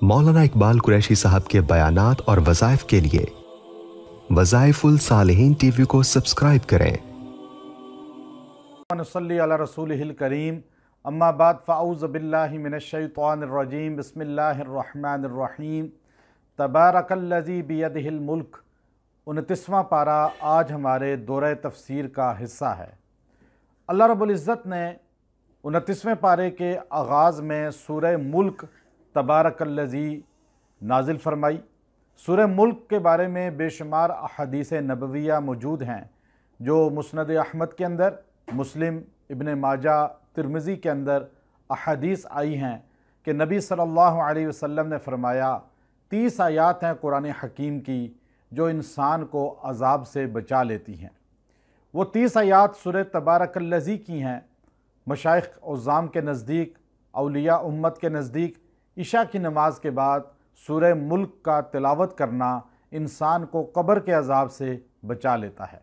मौलाना इकबाल कुरैशी साहब के बयानात और वज़ाइफ के लिए वज़ाइफुल सालिहीन टीवी को सब्सक्राइब करें। नसल्ली अला रसूलिहिल करीम अम्मा बाद फ़अऊज़ु बिल्लाहि मिनश्शैतानिर रजीम बिस्मिल्लाहिर रहमानिर रहीम तबारकल्लज़ी बियदिहिल मुल्क। 29वां पारा आज हमारे दौरे तफसीर का हिस्सा है। अल्लाह रब्बुल इज़्ज़त ने 29वें पारे के आगाज़ में सूरह मुल्क तबारकल्लज़ी नाजिल फरमाई। सूरह मुल्क के बारे में बेशुमार अहादीस नबविया मौजूद हैं जो मुस्नद अहमद के अंदर, मुस्लिम, इब्न माजा, तिरमिज़ी के अंदर अहादीस आई हैं कि नबी सल्लल्लाहु अलैहि वसल्लम ने फरमाया 30 आयात हैं कुरान हकीम की जो इंसान को अज़ाब से बचा लेती हैं। वो 30 आयात सूरह तबारकल्लज़ी की हैं। मशाइख उज़्ज़ाम के नज़दीक, औलिया उम्मत के नज़दीक इशा की नमाज के बाद सूरह मुल्क का तिलावत करना इंसान को कब्र के अज़ाब से बचा लेता है।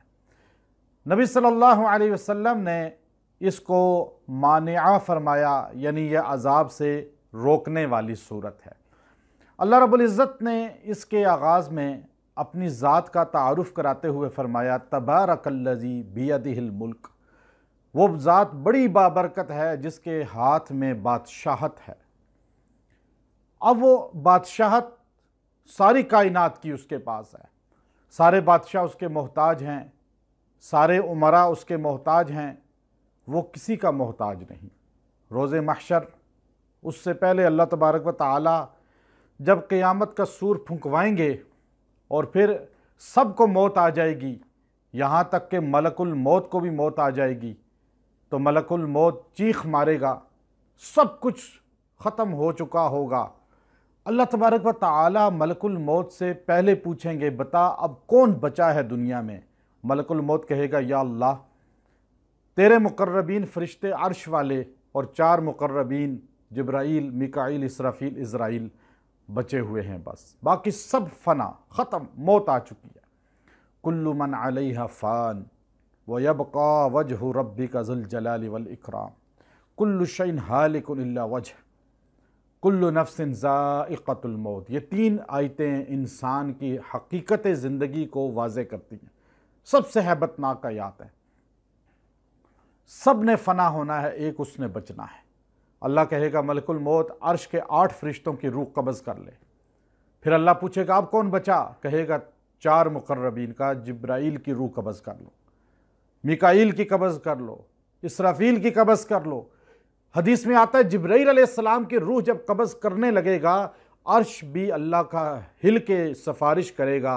नबी सल्लल्लाहु अलैहि वसल्लम ने इसको मानिआ फरमाया, यानी यह अज़ाब से रोकने वाली सूरत है। अल्लाह रब्बुल इज़्ज़त ने इसके आगाज़ में अपनी ज़ात का तारुफ़ कराते हुए फरमाया तबारकल्लज़ी बियदिहिल मुल्क। वो ज़ात बड़ी बाबरकत है जिसके हाथ में बादशाहत है। अब वो बादशाहत सारी कायनात की उसके पास है। सारे बादशाह उसके मोहताज हैं, सारे उमरा उसके मोहताज हैं, वो किसी का मोहताज नहीं। रोज़े महशर उससे पहले अल्लाह तबारक व तआला जब क़यामत का सूर फुंकवाएंगे और फिर सबको मौत आ जाएगी, यहाँ तक कि मलकुल मौत को भी मौत आ जाएगी, तो मलकुल मौत चीख मारेगा, सब कुछ ख़त्म हो चुका होगा। अल्लाह तबारक व तआला मलकुल मौत से पहले पूछेंगे बता अब कौन बचा है दुनिया में। मलकुल मौत कहेगा या अल्लाह तेरे मुकर्रबीन फ़रिश्ते अर्श वाले और 4 मुकर्रबीन जिब्राईल, मिकाईल, इसराफील, इज़राइल बचे हुए हैं, बस बाकी सब फ़ना ख़त्म, मौत आ चुकी है। कुल्लु मन अलैहा फ़ान व यबक़ा वजहु रब्बिका ज़ुल जलाली वल इकराम कुल्लु शैइन हालिकुन इल्ला वजह कुल्लु नफ्सिन ज़ाइक़तुल मौत। ये 3 आयतें इंसान की हकीकत ज़िंदगी को वाज़े करती हैं। सबसे हैबतनाक आयत है। सब ने फ़ना होना है, एक उसने बचना है। अल्लाह कहेगा मलकुल मौत अर्श के 8 फरिश्तों की रूह कब्ज़ कर ले। फिर अल्लाह पूछेगा अब कौन बचा, कहेगा 4 मुकर्रबीन का जिब्राईल की रूह कब्ज़ कर लो, मिकाईल की कब्ज़ कर लो, इसराफील की कब्ज़ कर लो। हदीस में आता है जिब्राईल अलैहिस्सलाम की रूह जब कब्ज़ करने लगेगा, अर्श भी अल्लाह का हिल के सिफारिश करेगा।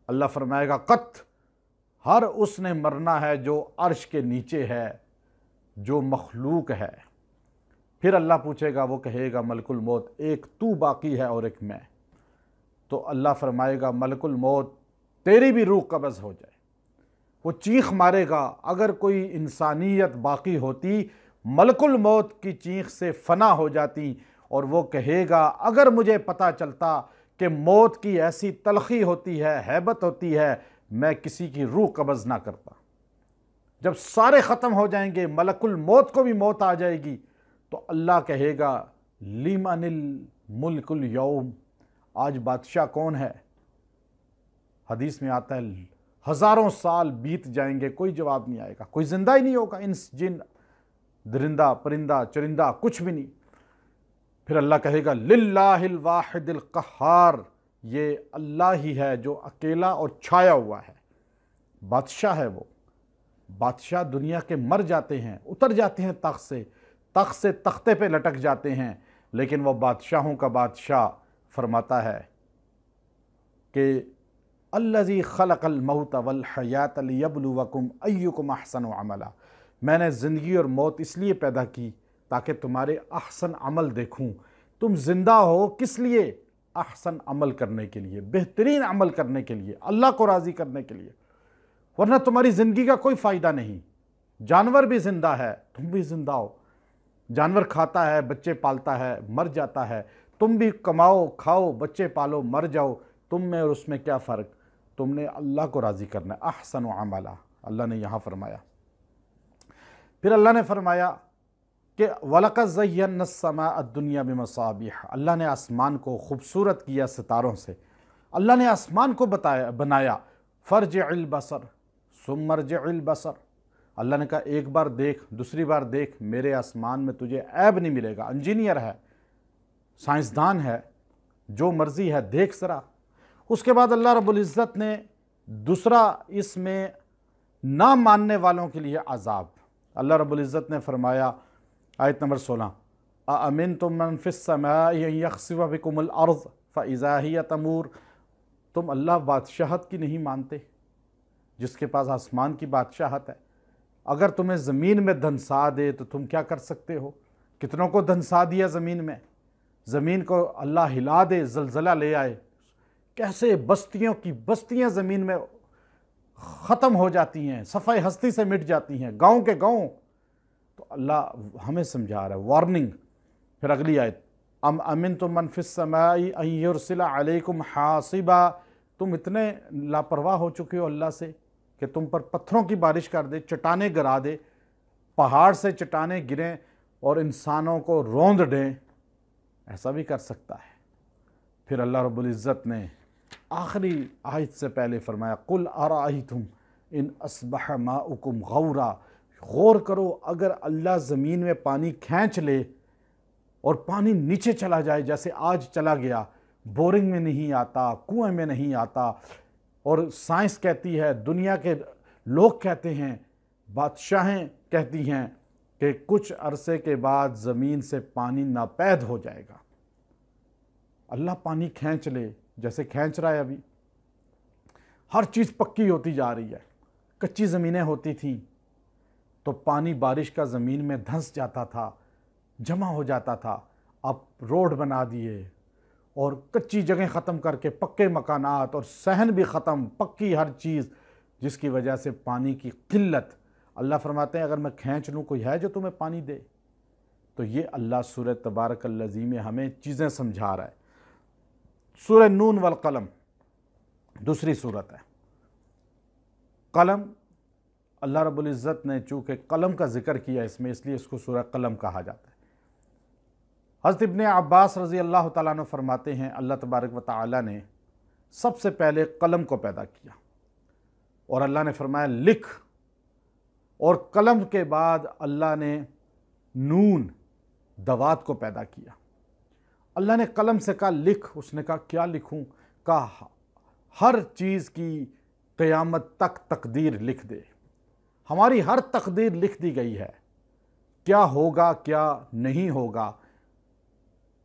अल्लाह फरमाएगा कत हर उसने मरना है जो अर्श के नीचे है, जो मखलूक है। फिर अल्लाह पूछेगा, वो कहेगा मलकुल मौत एक तू बाकी है और एक मैं। तो अल्लाह फरमाएगा मलकुल मौत तेरी भी रूह कब्ज़ हो जाए। वो चीख मारेगा, अगर कोई इंसानियत बाकी होती मलकुल मौत की चीख से फना हो जाती, और वो कहेगा अगर मुझे पता चलता कि मौत की ऐसी तलखी होती है, हैबत होती है, मैं किसी की रूह कब्ज़ ना करता। जब सारे ख़त्म हो जाएंगे, मलकुल मौत को भी मौत आ जाएगी, तो अल्लाह कहेगा लिमनिल मुल्कुल यौम, आज बादशाह कौन है। हदीस में आता है हज़ारों साल बीत जाएंगे, कोई जवाब नहीं आएगा, कोई ज़िंदा ही नहीं होगा, इंस जिन दरिंदा परिंदा चरिंदा कुछ भी नहीं। फिर अल्लाह कहेगा लिल्लाहिल वाहिदिल क़हार, ये अल्लाह ही है जो अकेला और छाया हुआ है, बादशाह है। वो बादशाह दुनिया के मर जाते हैं, उतर जाते हैं तख्त से तख्ते पे लटक जाते हैं, लेकिन वह बादशाहों का बादशाह फरमाता है कि अल्लज़ी खलक़ल मौत वल हयात लियब्लुवकुम अय्युकुम अहसनु अमला। मैंने ज़िंदगी और मौत इसलिए पैदा की ताकि तुम्हारे अहसन अमल देखूं। तुम ज़िंदा हो किस लिए? अहसन अमल करने के लिए, बेहतरीन अमल करने के लिए, अल्लाह को राज़ी करने के लिए, वरना तुम्हारी ज़िंदगी का कोई फ़ायदा नहीं। जानवर भी ज़िंदा है, तुम भी ज़िंदा हो। जानवर खाता है, बच्चे पालता है, मर जाता है। तुम भी कमाओ, खाओ, बच्चे पालो, मर जाओ। तुम में और उसमें क्या फ़र्क? तुमने अल्लाह को राज़ी करना है। अहसन अमला अल्लाह ने यहाँ फरमाया। फिर अल्लाह ने फरमाया कि वलक़द ज़य्यना अस्समाअ दुनिया बिमसाबिह, अल्लाह ने आसमान को खूबसूरत किया सितारों से। अल्लाह ने आसमान को बनाया। फ़रजिअल बसर सुम्मा रजिअल बसर, अल्लाह ने कहा एक बार देख, दूसरी बार देख, मेरे आसमान में तुझे ऐब नहीं मिलेगा। इंजीनियर है, साइंसदान है, जो मर्जी है, देख ज़रा। उसके बाद अल्लाह रब्बुल इज़्ज़त ने दूसरा इसमें ना मानने वालों के लिए अजाब, अल्लाह रब्बुल इज़्ज़त ने फरमाया आयत नंबर 16, अअमिनतुम मन फिस समाई अन यख़सिफ़ बिकुमुल अर्ज़ फ़इज़ा हिय तमूर, तुम अल्लाह बादशाहत की नहीं मानते जिसके पास आसमान की बादशाहत है। अगर तुम्हें ज़मीन में धंसा दे तो तुम क्या कर सकते हो? कितनों को धंसा दिया ज़मीन में, ज़मीन को अल्लाह हिला दे, ज़लज़ला ले आए, कैसे बस्तियों की बस्तियां ज़मीन में ख़त्म हो जाती हैं, सफ़ाई हस्ती से मिट जाती हैं, गांव के गांव। तो अल्लाह हमें समझा रहा है, वार्निंग। फिर अगली आयत, अम अमिनतुम मन फिस समाई अन युरसिला अलैकुम हासिबा, तुम इतने लापरवाह हो चुके हो अल्लाह से कि तुम पर पत्थरों की बारिश कर दे, चट्टानें गिरा दे, पहाड़ से चट्टानें गिरें और इंसानों को रौंद दें। ऐसा भी कर सकता है। फिर अल्लाह रब्बुल इज़्ज़त ने आखिरी आयत से पहले फरमाया, कुल अराइतुम इन अस्बह माउकुम गौरा, गौर करो अगर अल्लाह ज़मीन में पानी खींच ले और पानी नीचे चला जाए, जैसे आज चला गया, बोरिंग में नहीं आता, कुएं में नहीं आता, और साइंस कहती है, दुनिया के लोग कहते हैं, बादशाहें कहती हैं कि कुछ अरसे के बाद ज़मीन से पानी नापैद हो जाएगा। अल्लाह पानी खींच ले, जैसे खींच रहा है अभी। हर चीज़ पक्की होती जा रही है। कच्ची ज़मीनें होती थीं तो पानी बारिश का ज़मीन में धंस जाता था, जमा हो जाता था। अब रोड बना दिए और कच्ची जगह ख़त्म करके पक्के मकानात, और सहन भी ख़त्म, पक्की हर चीज़, जिसकी वजह से पानी की किल्लत। अल्लाह फरमाते हैं अगर मैं खींच लूँ, कोई है जो तुम्हें पानी दे? तो ये अल्लाह सूरह तबारकल्लज़ी में हमें चीज़ें समझा रहा है। सूरह नून वल कलम दूसरी सूरत है। कलम, अल्लाह रब्बुल इज़्ज़त ने चूँकि कलम का जिक्र किया इसमें, इसलिए इसको सूरह कलम कहा जाता है। हज़रत इब्ने अब्बास रज़ी अल्लाह तआला अन्हु फरमाते हैं, अल्लाह तबारक व तआला ने सबसे पहले कलम को पैदा किया और अल्लाह ने फरमाया लिख, और कलम के बाद अल्लाह ने नून दवात को पैदा किया। अल्लाह ने कलम से कहा लिख, उसने कहा क्या लिखूं? कहा हर चीज़ की क़यामत तक तकदीर लिख दे। हमारी हर तकदीर लिख दी गई है, क्या होगा क्या नहीं होगा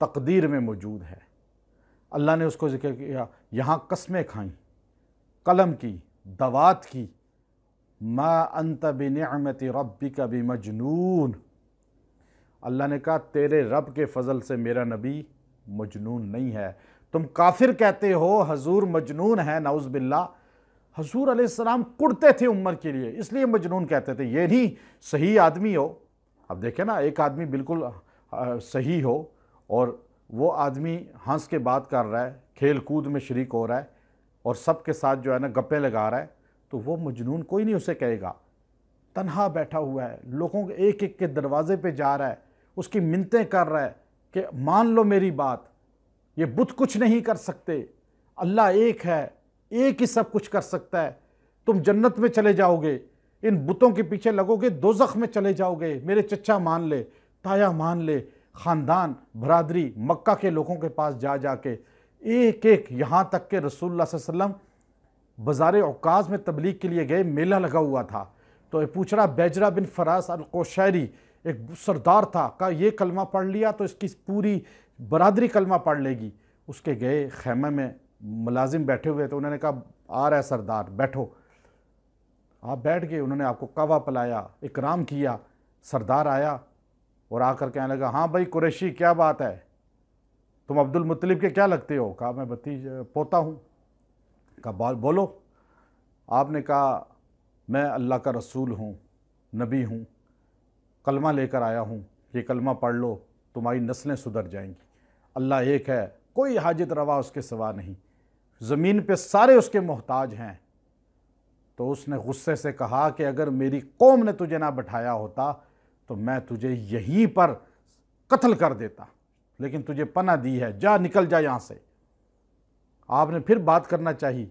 तकदीर में मौजूद है। अल्लाह ने उसको जिक्र किया, यहाँ कस्में खाईं, कलम की, दवात की, मा अंत बिनिअमति रब्बिका बिमजनून। अल्लाह ने कहा तेरे रब के फ़ज़ल से मेरा नबी मजनून नहीं है। तुम काफिर कहते हो हजूर मजनून है, नाउज़ बिल्लाह। हजूर अलैहिस्सलाम कुड़ते थे उम्र के लिए, इसलिए मजनून कहते थे। ये नहीं सही आदमी हो, अब देखें ना, एक आदमी बिल्कुल सही हो और वो आदमी हंस के बात कर रहा है, खेल कूद में शरीक हो रहा है और सबके साथ जो है ना गप्पे लगा रहा है, तो वो मजनून कोई नहीं उसे कहेगा। तन्हा बैठा हुआ है, लोगों के एक एक के दरवाजे पे जा रहा है, उसकी मिन्नतें कर रहा है कि मान लो मेरी बात, ये बुत कुछ नहीं कर सकते, अल्लाह एक है, एक ही सब कुछ कर सकता है, तुम जन्नत में चले जाओगे, इन बुतों के पीछे लगोगे दोज़ख में चले जाओगे। मेरे चचा मान ले, ताया मान ले, ख़ानदान बरादरी मक्का के लोगों के पास जा जाके एक एक, यहाँ तक के रसूलुल्लाह सल्लल्लाहु अलैहि वसल्लम बाज़ार औकाज़ में तबलीग के लिए गए, मेला लगा हुआ था, तो पूछ रहा बैजरा बिन फरास अल-कोशैरी एक सरदार था, कहा ये कलमा पढ़ लिया तो इसकी पूरी बरादरी कलमा पढ़ लेगी। उसके गए, खैमे में मुलाजिम बैठे हुए थे, उन्होंने कहा आ रहा है सरदार, बैठो। आप बैठ गए, उन्होंने आपको कहवा पिलाया, इकराम किया। सरदार आया और आकर कहने लगा हाँ भाई कुरैशी क्या बात है, तुम अब्दुल मुत्तलिब के क्या लगते हो? कहा मैं पोता हूँ। कहा बोलो। आपने कहा मैं अल्लाह का रसूल हूँ, नबी हूँ, कलमा लेकर आया हूँ, ये कलमा पढ़ लो, तुम्हारी नस्लें सुधर जाएंगी। अल्लाह एक है, कोई हाजत रवा उसके सिवा नहीं, ज़मीन पे सारे उसके मोहताज हैं। तो उसने गुस्से से कहा कि अगर मेरी कौम ने तुझे ना बैठाया होता तो मैं तुझे यहीं पर कत्ल कर देता, लेकिन तुझे पनाह दी है, जा निकल जा यहाँ से। आपने फिर बात करना चाहिए।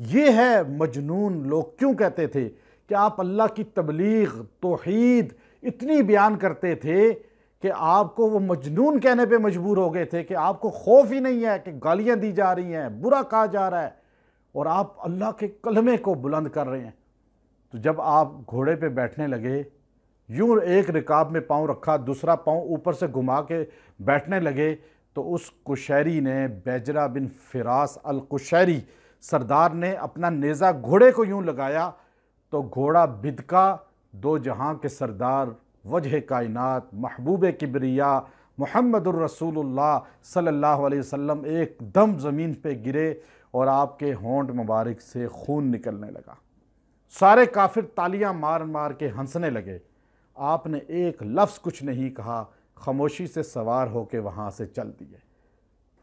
ये है मजनून। लोग क्यों कहते थे कि आप अल्लाह की तबलीग तौहीद इतनी बयान करते थे कि आपको वो मजनून कहने पे मजबूर हो गए थे कि आपको खौफ ही नहीं है कि गालियां दी जा रही हैं, बुरा कहा जा रहा है, और आप अल्लाह के कलमे को बुलंद कर रहे हैं। तो जब आप घोड़े पे बैठने लगे, यूं एक रिकाब में पाँव रखा, दूसरा पाँव ऊपर से घुमा के बैठने लगे, तो उस कुशैरी ने, बैजरा बिन फिरास अल कुशैरी सरदार ने अपना नेज़ा घोड़े को यूं लगाया तो घोड़ा बिदका। दो जहां के सरदार, वजह कायनात, महबूब किबरिया मुहम्मदुर रसूलुल्लाह सल्लल्लाहु अलैहि वसल्लम एकदम ज़मीन पे गिरे और आपके होंठ मुबारक से खून निकलने लगा। सारे काफिर तालियां मार मार के हंसने लगे। आपने एक लफ्ज़ कुछ नहीं कहा, खामोशी से सवार होकर वहाँ से चल दिए।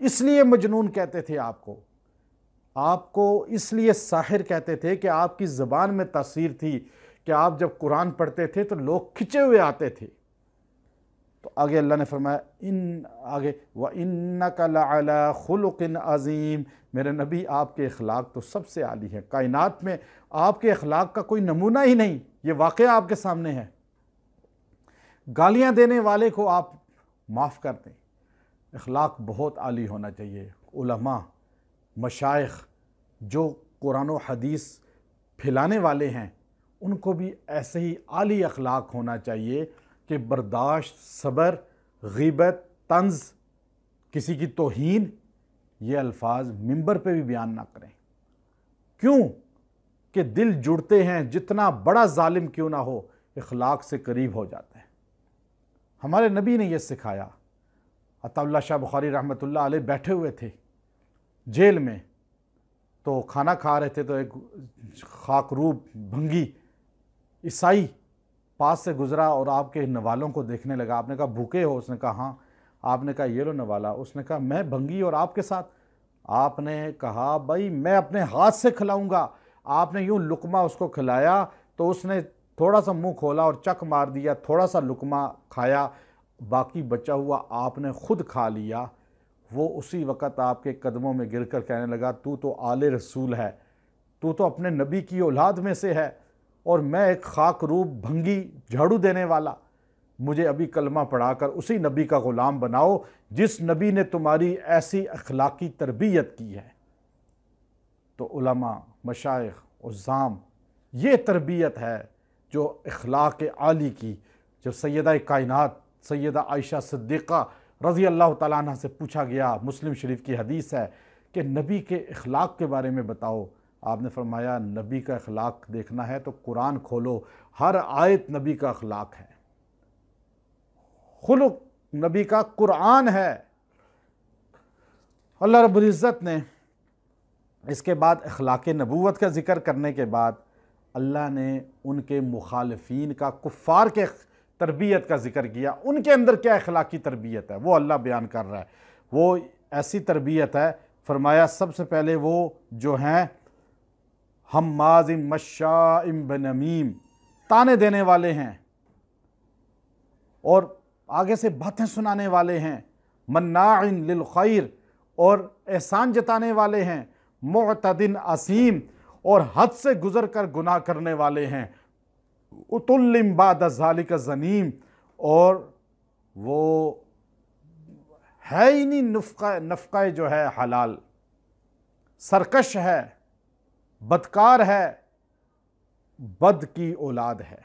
इसलिए मजनून कहते थे आपको इसलिए साहिर कहते थे कि आपकी ज़बान में तासीर थी कि आप जब कुरान पढ़ते थे तो लोग खिंचे हुए आते थे। तो आगे अल्लाह ने फरमाया व इन्नका लअला खुलुकिन अज़ीम, मेरे नबी आपके अखलाक तो सबसे आली है, कायनात में आपके अखलाक का कोई नमूना ही नहीं। ये वाक़या आपके सामने है। गालियाँ देने वाले को आप माफ़ कर दें। अखलाक बहुत आली होना चाहिए। उलमा, मशाइख जो कुरान व हदीस फैलाने वाले हैं, उनको भी ऐसे ही आली अखलाक होना चाहिए कि बर्दाश्त, सब्र, ग़ीबत, तंज़, किसी की तौहीन, ये अल्फाज मिंबर पे भी बयान ना करें। क्यों कि दिल जुड़ते हैं, जितना बड़ा जालिम क्यों ना हो, अखलाक से करीब हो जाता है। हमारे नबी ने यह सिखाया। अताउल्लाह शाह बुखारी रहमतुल्लाह अलैह बैठे हुए थे जेल में, तो खाना खा रहे थे, तो एक खाकरूब भंगी ईसाई पास से गुजरा और आपके नवालों को देखने लगा। आपने कहा भूखे हो? उसने कहा हाँ। आपने कहा ये लो नवाला। उसने कहा मैं भंगी और आपके साथ? आपने कहा भाई मैं अपने हाथ से खिलाऊंगा। आपने यूं लुकमा उसको खिलाया तो उसने थोड़ा सा मुंह खोला और चक मार दिया, थोड़ा सा लुकमा खाया, बाकी बचा हुआ आपने खुद खा लिया। वो उसी वक़्त आपके कदमों में गिरकर कहने लगा तू तो आले रसूल है, तू तो अपने नबी की औलाद में से है, और मैं एक खाकरूब भंगी झाड़ू देने वाला। मुझे अभी कलमा पढ़ाकर उसी नबी का ग़ुलाम बनाओ जिस नबी ने तुम्हारी ऐसी अखलाकी तरबियत की है। तो उलमा, मशाइख, उज़्ज़ाम, ये तरबियत है जो अखलाक आली की। जब सैयदा कायनात सैयदा आयशा सिद्दीक़ा रज़ी अल्लाह तआला अन्हा से पूछा गया, मुस्लिम शरीफ की हदीस है कि नबी के अखलाक के बारे में बताओ, आपने फरमाया नबी का अखलाक देखना है तो कुरान खोलो, हर आयत नबी का अखलाक है, खुलुक नबी का कुरान है। अल्लाह रब्बुल इज़्ज़त ने इसके बाद अखलाक नबूवत का ज़िक्र करने के बाद अल्लाह ने उनके मुखालिफीन का, कुफ़ार के तरबियत का ज़िक्र किया। उनके अंदर क्या अखलाकी तरबियत है वो अल्लाह बयान कर रहा है। वो ऐसी तरबियत है, फरमाया सबसे पहले वो जो हैं हम्माज़िम मश्शाइम बनमीम, ताने देने वाले हैं और आगे से बातें सुनाने वाले हैं, मन्नाइन लिल खैर, और एहसान जताने वाले हैं, मुअतदिन असीम, और हद से गुज़र कर गुनाह करने वाले हैं, उतुल्लिम बाद ज़ालिका ज़नीम, और वो है ही नहीं नफ़क़ा जो है हलाल, सरकश है, बदकार है, बद की औलाद है।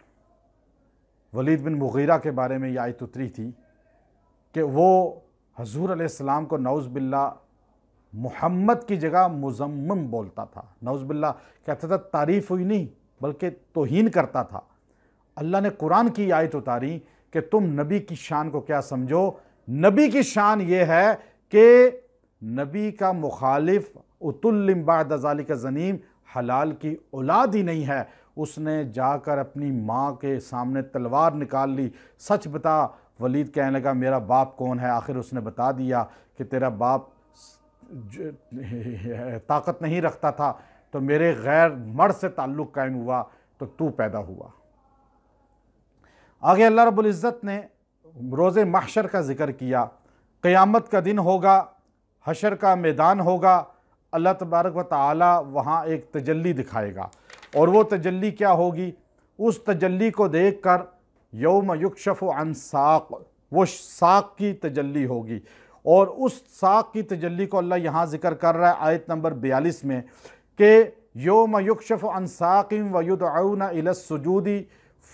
वलीद बिन मुगीरा के बारे में यह आयत उतरी थी कि वो हज़ूर अलैहिस्सलाम को नऊज़ बिल्लाह मुहम्मद की जगह मुज़म्मम बोलता था। नऊज़ बिल्लाह कहता था, तारीफ़ हुई नहीं बल्कि तौहीन करता था। अल्लाह ने कुरान की आयत उतारी कि तुम नबी की शान को क्या समझो। नबी की शान ये है कि नबी का मुखालिफ उतुल्लिम बाद ज़ालिका ज़नीम, हलाल की औलाद ही नहीं है। उसने जाकर अपनी माँ के सामने तलवार निकाल ली, सच बता। वलीद कहने लगा मेरा बाप कौन है? आखिर उसने बता दिया कि तेरा बाप ताकत नहीं रखता था तो मेरे गैर मर्द से ताल्लुक़ कायम हुआ तो तू पैदा हुआ। आगे अल्लाह रब्बुल इज़्ज़त ने रोज़े महशर का ज़िक्र किया। क़यामत का दिन होगा, हशर का मैदान होगा, अल्लाह तबारक व तआला वहाँ एक तजल्ली दिखाएगा और वो तजल्ली क्या होगी? उस तजल्ली को देख कर यौम युक्शफ़ु अन साक़, वो साक़ की तजल्ली होगी। और उस साक़ की तजल्ली को अल्लाह यहाँ ज़िक्र कर रहा है आयत नंबर 42 में कि यौम युक्शफ़ु अन साक़िन व युदऔना इलस सुजूदी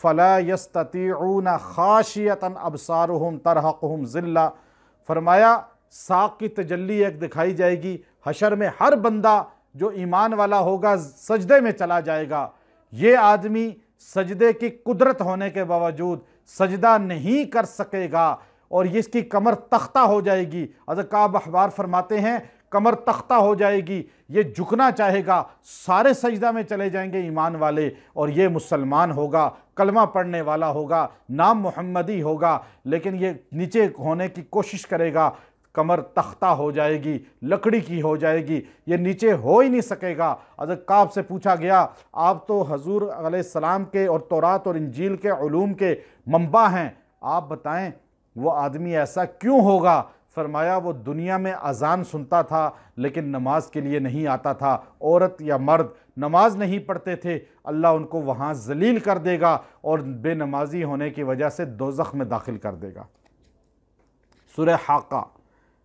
फ़ला यस्ततीऊना ख़ाशियतन अबसारुहुम तरहक़ुहुम ज़िल्ला। फरमाया साक़ की तजल्ली एक दिखाई जाएगी। हशर में हर बंदा जो ईमान वाला होगा सजदे में चला जाएगा। ये आदमी सजदे की कुदरत होने के बावजूद सजदा नहीं कर सकेगा और ये इसकी कमर तख्ता हो जाएगी। हज़रत काब अहबार फरमाते हैं कमर तख्ता हो जाएगी, ये झुकना चाहेगा, सारे सजदा में चले जाएंगे ईमान वाले और ये मुसलमान होगा, कलमा पढ़ने वाला होगा, नाम मोहम्मदी होगा, लेकिन ये नीचे होने की कोशिश करेगा, कमर तख्ता हो जाएगी, लकड़ी की हो जाएगी, ये नीचे हो ही नहीं सकेगा। हज़रत काब से पूछा गया आप तो हजूर अलैहिस्सलाम के और तौरात और इंजील के उलूम के मंबा हैं, आप बताएं वो आदमी ऐसा क्यों होगा? फरमाया वो दुनिया में अजान सुनता था लेकिन नमाज के लिए नहीं आता था। औरत या मर्द नमाज नहीं पढ़ते थे, अल्लाह उनको वहाँ जलील कर देगा और बेनमाजी होने की वजह से दोज़ख में दाखिल कर देगा। सूरह हाका,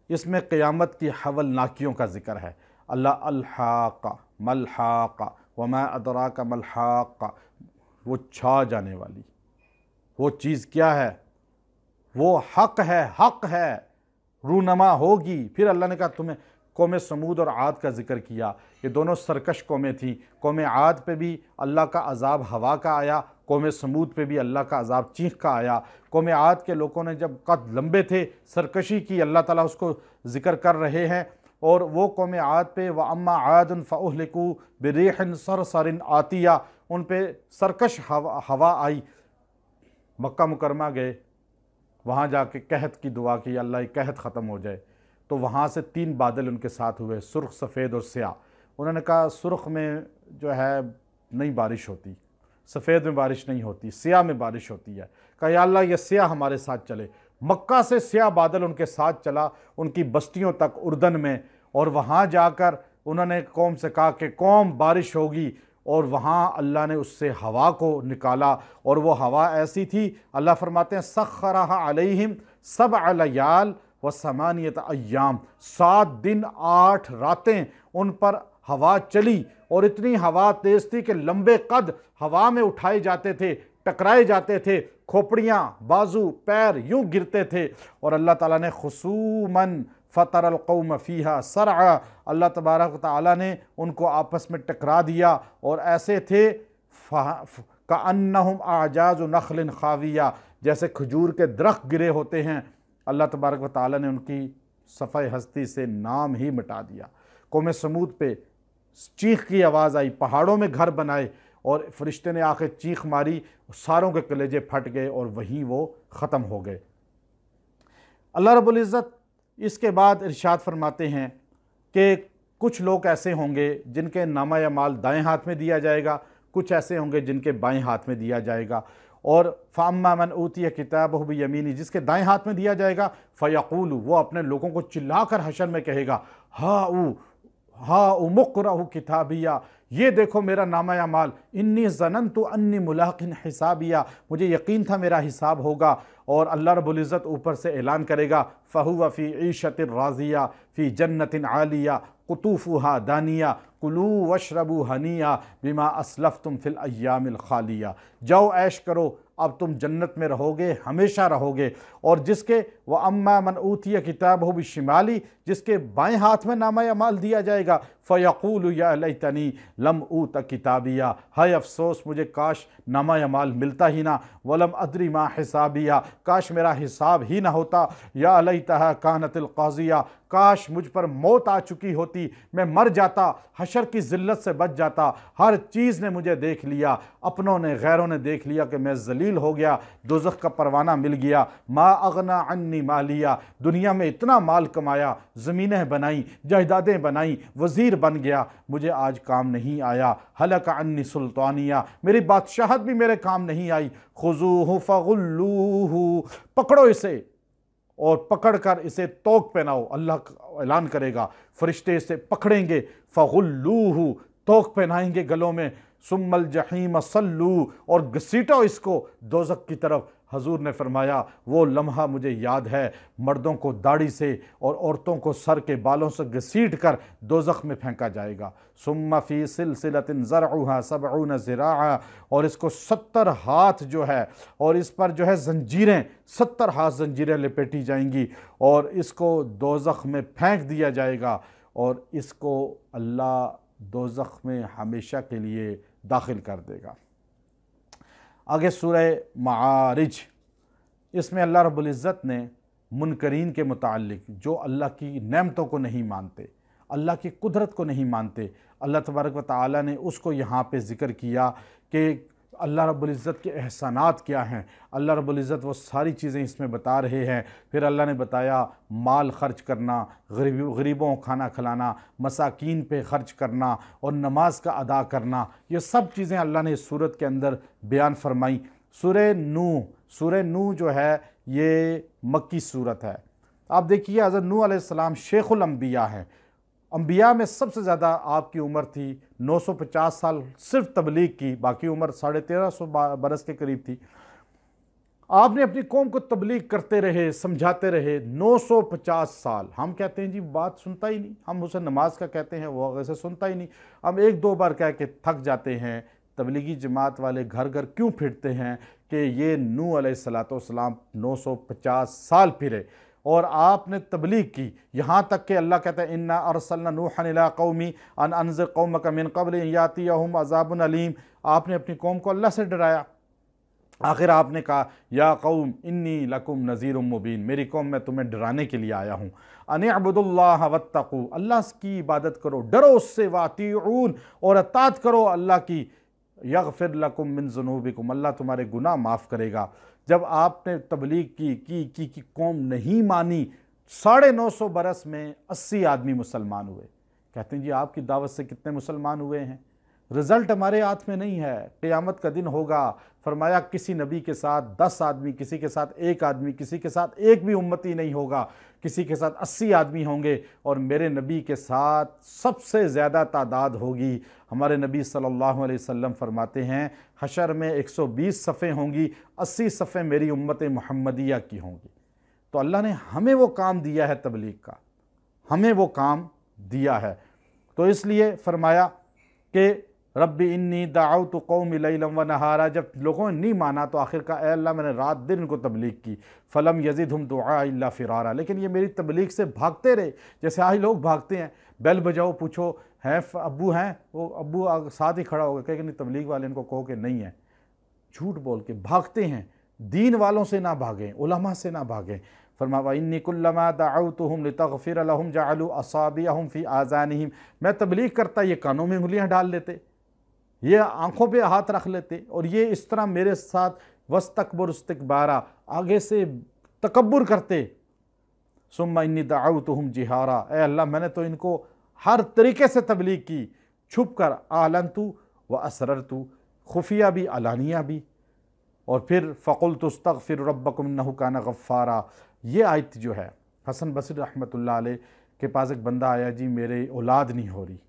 इसमें क़यामत की हवलनाकियों का ज़िक्र है। अल्लाह अल-हाका मल-हाका वमा अदराका मल-हाका, वो छा जाने वाली वो चीज़ क्या है? वो हक है, रूनमा होगी। फिर अल्लाह ने कहा तुम्हें कौम समूद और आद का जिक्र किया, ये दोनों सरकश कौमें थीं। कौम आद पे भी अल्लाह का अजाब हवा का आया, कौम समूद पे भी अल्लाह का अजाब चीख का आया। कौम आद के लोगों ने जब कद लंबे थे सरकशी की, अल्लाह ताला उसको ज़िक्र कर रहे हैं। और वो कौम आद पे व अम्मा आदन फ़उहलिकू बिरीहिन सरसरिन आतिया, उन पे सरकश हवा आई। मक्का मुकरमा गए, वहाँ जाके कहत की दुआ की, अल्लाह कहत ख़त्म हो जाए। तो वहाँ से 3 बादल उनके साथ हुए, सुर्ख, सफ़ेद और स्याह। उन्होंने कहा सुर्ख में जो है नहीं बारिश होती, सफ़ेद में बारिश नहीं होती, स्याह में बारिश होती है। कहा या अल्लाह ये स्याह हमारे साथ चले। मक्का से स्याह बादल उनके साथ चला उनकी बस्तियों तक उर्दन में, और वहाँ जाकर उन्होंने कौम से कहा कि कौम बारिश होगी, और वहाँ अल्लाह ने उससे हवा को निकाला। और वो हवा ऐसी थी, अल्लाह फरमाते हैं सख्खरहा अलैहिम सबअ लयाल व समानियत अय्याम, 7 दिन 8 रातें उन पर हवा चली। और इतनी हवा तेज़ थी कि लंबे कद हवा में उठाए जाते थे, टकराए जाते थे, खोपड़ियाँ, बाजू, पैर यूँ गिरते थे। और अल्लाह ताला ने खुसूमन फ़तरल कौम फ़ीहा सरअ, अल्लाह तबारक व तआला ने उनको आपस में टकरा दिया और ऐसे थे कअन्नहुम आजाज़ु नख़लिन ख़ाविया, जैसे खजूर के दरख्त गिरे होते हैं। अल्लाह तबारक व तआला ने उनकी सफ़ाए हस्ती से नाम ही मिटा दिया। कौम समूद पे चीख की आवाज़ आई, पहाड़ों में घर बनाए और फरिश्ते ने आके चीख मारी, सारों के कलेजे फट गए और वहीं वो ख़त्म हो गए। अल्लाह रब्बुल इज़्ज़त इसके बाद इरशाद फरमाते हैं कि कुछ लोग ऐसे होंगे जिनके नामा या माल दाएँ हाथ में दिया जाएगा, कुछ ऐसे होंगे जिनके बाएँ हाथ में दिया जाएगा। और फ़अम्मा मन ऊतिया किताबहु बियमीनी, जिसके दाएँ हाथ में दिया जाएगा फ़यक़ूलु, वो अपने लोगों को चिल्लाकर हशर में कहेगा हा मुक़रअहु किताबिया, ये देखो मेरा नामा या माल, इन्नी ज़ननतु अन्नी मुलाक़िन हिसाबिया, मुझे यकीन था मेरा हिसाब होगा। और अल्लाह रब्बुल इज़्ज़त ऊपर से ऐलान करेगा फ़हुवा फ़ी ईशतिन राज़िया फ़ी जन्नतिन आलिया कुतूफ़ुहा दानिया कुलू वशरबू हनिया बिमा असलफ़्तुम फ़िल अय्यामिल ख़ालिया, जाओ ऐश करो, अब तुम जन्नत में रहोगे, हमेशा रहोगे। और जिसके व अम्मा मन ऊतिया किताबहु बिशिमाली, जिसके बाएँ हाथ में नामा या माल दिया जाएगा फ़यक़ूलु या लैतनी लम ऊत किताबिया, हाय अफ़सोस मुझे काश नामा या माल मिलता ही ना, वलम अदरी मा हिसाबिया, काश मेरा हिसाब ही ना होता, या लैतहा कानतिल क़ाज़िया, काश मुझ पर मौत आ चुकी होती, मैं मर जाता, हशर की ज़िल्लत से बच जाता। हर चीज़ ने मुझे देख लिया, अपनों ने गैरों ने देख लिया कि मैं जलील हो गया, दोज़ख का परवाना मिल गया। मा अगना अन्नी मालिया, दुनिया में इतना माल कमाया, ज़मीनें बनाई, जायदादें बनाई, वज़ीर बन गया, मुझे आज काम नहीं आया। हलक अन्नी सुल्तानिया, मेरी बादशाहत भी मेरे काम नहीं आई। खुज़ूहु फ़गुल्लूहु, पकड़ो इसे और पकड़कर इसे तोक पहनाओ। अल्लाह ऐलान करेगा, फरिश्ते इसे पकड़ेंगे, फ़गुल्लूहु, तोक पहनाएंगे गलों में, सुम्मल जहीम सल्लू, और घसीटो इसको दोज़ख की तरफ। हजूर ने फरमाया, वो लम्हा मुझे याद है, मर्दों को दाढ़ी से और औरतों को सर के बालों से घसीट कर दोज़ख में फेंका जाएगा। सुम्मा फ़ी सिलसिलतिन ज़रउहा सबऊन ज़िराआ, और इसको 70 हाथ जो है, और इस पर जो है जंजीरें, 70 हाथ जंजीरें लपेटी जाएंगी, और इसको दोज़ख में फेंक दिया जाएगा, और इसको अल्लाह दोज़ख में हमेशा के लिए दाखिल कर देगा। आगे सूरह मारिज, इसमें अल्लाह रब्बुल इज़्ज़त ने मुनकरीन के मुताल्लिक, जो अल्लाह की नेमतों को नहीं मानते, अल्लाह की कुदरत को नहीं मानते, अल्लाह तबारक व तआला ने उसको यहाँ पे ज़िक्र किया कि अल्लाह रब्बुल इज़्ज़त के एहसानात क्या हैं। अल्लाह रब्बुल इज़्ज़त वो सारी चीज़ें इसमें बता रहे हैं। फिर अल्लाह ने बताया माल ख़र्च करना, गरीबों को खाना खिलाना, मसाकीन पे ख़र्च करना और नमाज का अदा करना, ये सब चीज़ें अल्लाह ने इस सूरत के अंदर बयान फरमाई। सूरह नूह जो है ये मक्की सूरत है। आप देखिए, हज़रत नूह अलैहिस्सलाम शेखुल अंबिया हैं। अंबिया में सबसे ज़्यादा आपकी उम्र थी 950 साल सिर्फ तबलीग की, बाकी उम्र 1350 बरस के करीब थी। आपने अपनी कौम को तबलीग करते रहे, समझाते रहे 950 साल। हम कहते हैं जी बात सुनता ही नहीं, हम उसे नमाज का कहते हैं, वो वैसे सुनता ही नहीं। हम एक दो बार कह के थक जाते हैं। तबलीगी जमात वाले घर घर क्यों फिरते हैं कि ये नूह अलैहिस्सलाम 950 साल फिरे और आपने तबलीग की। यहाँ तक कि अल्लाह कहता है, इन्ना अरसलना नूहन इला कौमी अन अनज़िर कौमक मिन क़ब्ल अन यातियहुम अज़ाबुन अलीम। आपने अपनी कौम को अल्लाह से डराया। आखिर आपने कहा, या कौम इन्नी लकुम नज़ीरुम मुबीन, मेरी कौम मैं तुम्हें डराने के लिए आया हूँ। अनिअबुदुल्लाह वत्तक़ू, अल्लाह की इबादत करो, डरो उससे, वातीऊन, और अतात करो अल्लाह की। यग़फ़िर लकुम मिन ज़ुनूबिकुम, अल्लाह तुम्हारे गुनाह माफ़ करेगा। जब आपने तबलीग की कौम नहीं मानी, 950 बरस में 80 आदमी मुसलमान हुए। कहते हैं जी आपकी दावत से कितने मुसलमान हुए हैं? रिज़ल्ट हमारे हाथ में नहीं है। क़यामत का दिन होगा, फरमाया किसी नबी के साथ 10 आदमी, किसी के साथ 1 आदमी, किसी के साथ एक भी उम्मती नहीं होगा, किसी के साथ 80 आदमी होंगे, और मेरे नबी के साथ सबसे ज़्यादा तादाद होगी। हमारे नबी सल्लल्लाहु अलैहि वसल्लम फरमाते हैं, हशर में 120 सफ़े होंगी, 80 सफ़े मेरी उम्मत मुहम्मदिया की होंगी। तो अल्लाह ने हमें वो काम दिया है, तबलीग का हमें वो काम दिया है। तो इसलिए फरमाया कि रब्बी इन्नी दाउतु कौमी लैलन व नहारा, जब लोगों ने नहीं माना तो आखिर का, ए अल्लाह मैंने रात दिन इनको तबलीग की। फ़लम यज़िदहुम दुआ इल्ला फ़िरारा, लेकिन ये मेरी तबलीग से भागते रहे, जैसे आज लोग भागते हैं। बेल बजाओ, पूछो हैं अब्बू हैं, वो अब्बू साथ ही खड़ा होगा, कहेगा नहीं तबलीग वाले इनको कहो कि नहीं है। झूठ बोल के भागते हैं। दीन वालों से ना भागें, उलमा से ना भागें। फरमाया इन्नी कुल्लमा दअउतुहुम लितग़फ़िर लहुम जअलू असाबिअहुम फ़ी आज़ानिहिम, मैं तबलीग करता ये कानों में उंगलियां डाल लेते, ये आंखों पे हाथ रख लेते, और ये इस तरह मेरे साथ वस्तकबर इस्तिकबारा, आगे से तकब्बुर करते। सुम्मा इन्नी दअउतुहुम जिहारा, ए अल्लाह मैंने तो इनको हर तरीके से तबलीग की, छुप कर, आलनतु व असररतु, खुफिया भी अलानिया भी। और फिर फ़क़ुल्तु अस्तग़फ़िरु रब्बकुम इन्नहु काना गफ़्फ़ारा। ये आयत जो है, हसन बसरी रहमतुल्लाह अलैह के पास एक बंदा आया, जी मेरे औलाद नहीं हो रही।